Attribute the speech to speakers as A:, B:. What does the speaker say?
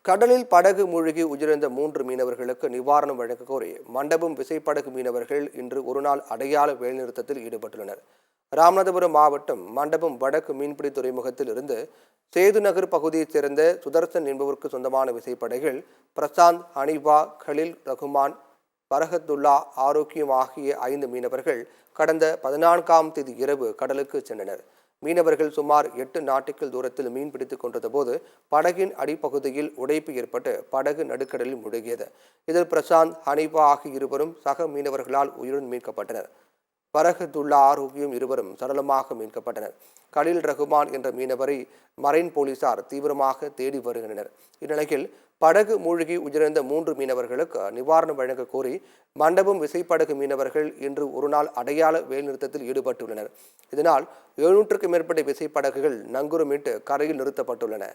A: கடலில் படகு மூழ்கி உயிரிழந்த 3 மீனவர்களுக்கு நிவாரணம் வழங்க கோரி மண்டபம் விசைப்படகு மீனவர்கள் இன்று ஒருநாள் அடையாள வேலைநிறுத்தத்தில் ஈடுபட்டுள்ளனர். ராமநாதபுரம் மாவட்டம் மண்டபம் வடக்கு மீன்பிடி துறைமுகத்தில் இருந்து சேது நகர் பகுதியைச் சேர்ந்த சுதர்சன் என்பவருக்கு சொந்தமான விசைப்படகில் பிரசாந்த், ஹனீபா, கலில் ரகுமான், பரகத்துல்லா, ஆரோக்கியம் ஆகிய 5 மீனவர்கள் கடந்த 14ஆம் தேதி இரவு கடலுக்கு சென்றனர். மீனவர்கள் சுமார் 8 நாட்டிக்கல் தூரத்தில் மீன் பிடித்துக் கொண்டிருந்த போது படகின் அடிப்பகுதியில் உடைப்பு ஏற்பட்டு படகு நடுக்கடலில் முழுகியது. இதில் பிரசாந்த், ஹனீபா ஆகிய இருவரும் சக மீனவர்களால் உயிருடன் மீட்கப்பட்டனர். பரகத்துல்லா, ஆரோக்கியம் இருவரும் சடலமாக மீட்கப்பட்டனர். கலில் ரகுமான் என்ற மீனவரை மரைன் போலீசார் தீவிரமாக தேடி வருகின்றனர். இந்நிலையில் படகு மூழ்கி உயிரிழந்த 3 மீனவர்களுக்கு நிவாரணம் வழங்க கோரி மண்டபம் விசைப்படகு மீனவர்கள் இன்று ஒருநாள் அடையாள வேலைநிறுத்தத்தில் ஈடுபட்டுள்ளனர். இதனால் 700க்கும் மேற்பட்ட விசைப்படகுகள் நங்கூரமிட்டு கரையில் நிறுத்தப்பட்டுள்ளன.